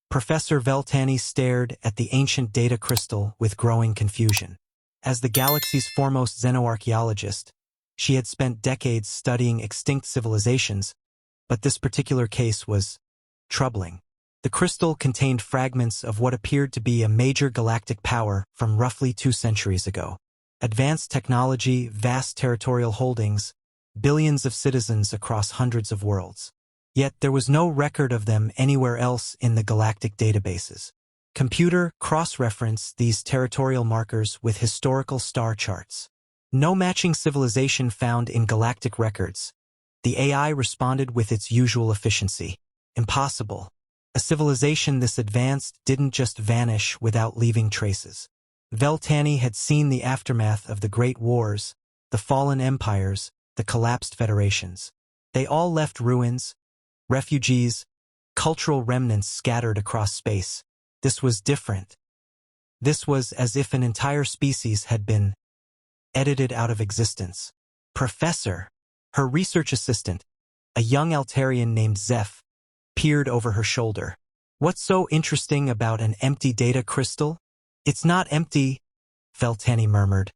Professor Veltani stared at the ancient data crystal with growing confusion. As the galaxy's foremost xenoarchaeologist, she had spent decades studying extinct civilizations, but this particular case was troubling. The crystal contained fragments of what appeared to be a major galactic power from roughly 2 centuries ago. Advanced technology, vast territorial holdings, billions of citizens across hundreds of worlds. Yet there was no record of them anywhere else in the galactic databases. Computer cross-referenced these territorial markers with historical star charts. No matching civilization found in galactic records. The AI responded with its usual efficiency. Impossible. A civilization this advanced didn't just vanish without leaving traces. Veltani had seen the aftermath of the Great Wars, the fallen empires, the collapsed federations. They all left ruins, refugees, cultural remnants scattered across space. This was different. This was as if an entire species had been edited out of existence. Professor, her research assistant, a young Altarian named Zeph, peered over her shoulder. What's so interesting about an empty data crystal? It's not empty, Veltani murmured,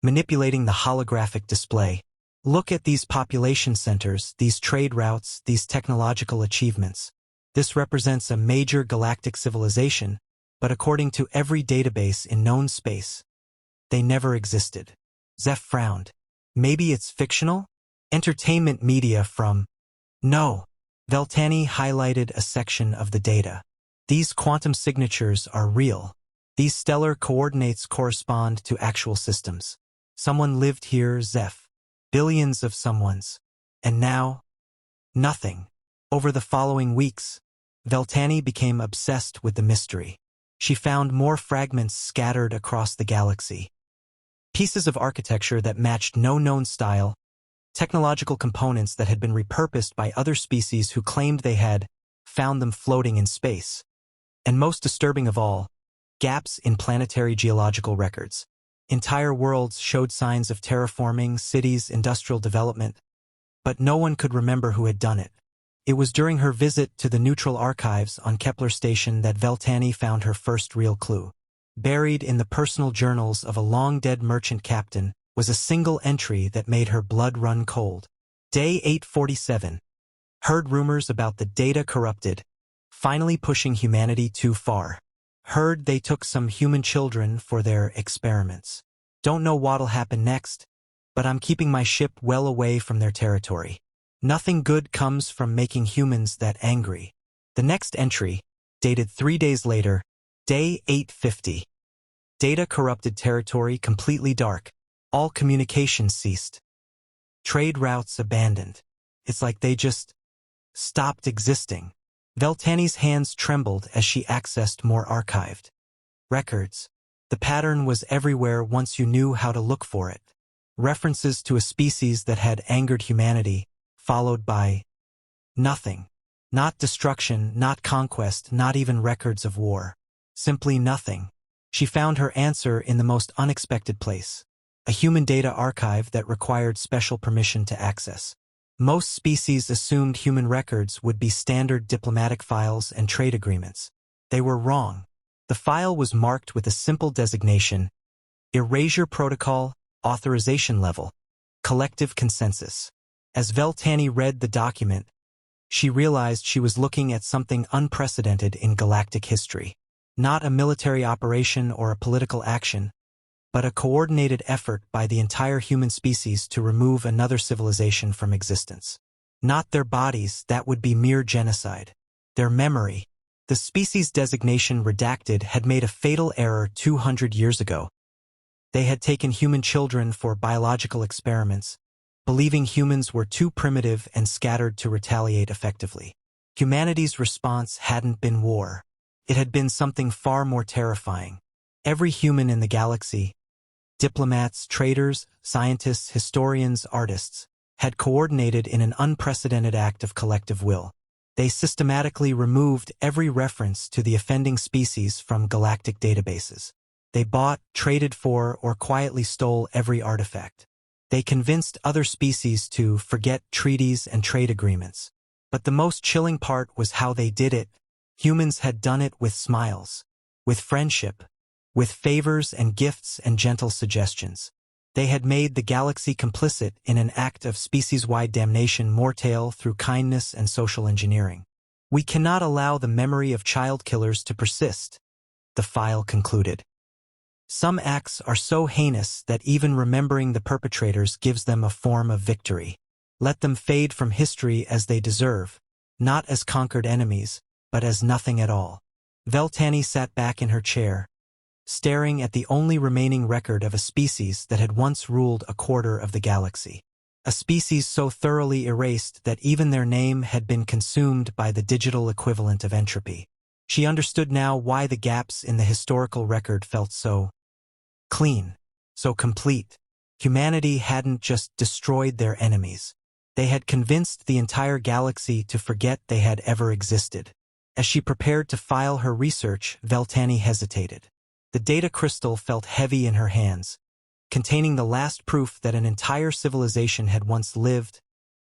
manipulating the holographic display. Look at these population centers, these trade routes, these technological achievements. This represents a major galactic civilization, but according to every database in known space, they never existed. Zeph frowned. Maybe it's fictional? Entertainment media from... No. Veltani highlighted a section of the data. These quantum signatures are real. These stellar coordinates correspond to actual systems. Someone lived here, Zeph. Billions of someones. And now, nothing. Over the following weeks, Veltani became obsessed with the mystery. She found more fragments scattered across the galaxy. Pieces of architecture that matched no known style, technological components that had been repurposed by other species who claimed they had found them floating in space. And most disturbing of all, gaps in planetary geological records. Entire worlds showed signs of terraforming, cities, industrial development, but no one could remember who had done it. It was during her visit to the Neutral Archives on Kepler Station that Veltani found her first real clue. Buried in the personal journals of a long-dead merchant captain was a single entry that made her blood run cold. Day 847. Heard rumors about the data corrupted, finally pushing humanity too far. Heard they took some human children for their experiments. Don't know what'll happen next, but I'm keeping my ship well away from their territory. Nothing good comes from making humans that angry. The next entry, dated 3 days later, Day 850. Data corrupted territory completely dark. All communication ceased. Trade routes abandoned. It's like they just stopped existing. Veltani's hands trembled as she accessed more archived records. The pattern was everywhere once you knew how to look for it. References to a species that had angered humanity, followed by nothing. Not destruction, not conquest, not even records of war. Simply nothing. She found her answer in the most unexpected place. A human data archive that required special permission to access. Most species assumed human records would be standard diplomatic files and trade agreements. They were wrong. The file was marked with a simple designation: Erasure Protocol, Authorization Level, Collective Consensus. As Veltani read the document, she realized she was looking at something unprecedented in galactic history. Not a military operation or a political action, but a coordinated effort by the entire human species to remove another civilization from existence. Not their bodies, that would be mere genocide. Their memory. The species designation redacted had made a fatal error 200 years ago. They had taken human children for biological experiments, believing humans were too primitive and scattered to retaliate effectively. Humanity's response hadn't been war. It had been something far more terrifying. Every human in the galaxy, diplomats, traders, scientists, historians, artists, had coordinated in an unprecedented act of collective will. They systematically removed every reference to the offending species from galactic databases. They bought, traded for, or quietly stole every artifact. They convinced other species to forget treaties and trade agreements. But the most chilling part was how they did it. Humans had done it with smiles, with friendship, with favors and gifts and gentle suggestions. They had made the galaxy complicit in an act of species-wide damnation mortale through kindness and social engineering. We cannot allow the memory of child killers to persist, the file concluded. Some acts are so heinous that even remembering the perpetrators gives them a form of victory. Let them fade from history as they deserve, not as conquered enemies, but as nothing at all. Veltani sat back in her chair, staring at the only remaining record of a species that had once ruled a quarter of the galaxy. A species so thoroughly erased that even their name had been consumed by the digital equivalent of entropy. She understood now why the gaps in the historical record felt so clean, so complete. Humanity hadn't just destroyed their enemies. They had convinced the entire galaxy to forget they had ever existed. As she prepared to file her research, Veltani hesitated. The data crystal felt heavy in her hands, containing the last proof that an entire civilization had once lived,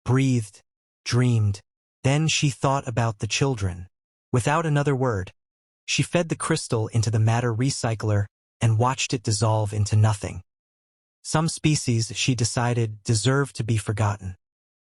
breathed, dreamed. Then she thought about the children. Without another word, she fed the crystal into the matter recycler and watched it dissolve into nothing. Some species, she decided, deserved to be forgotten.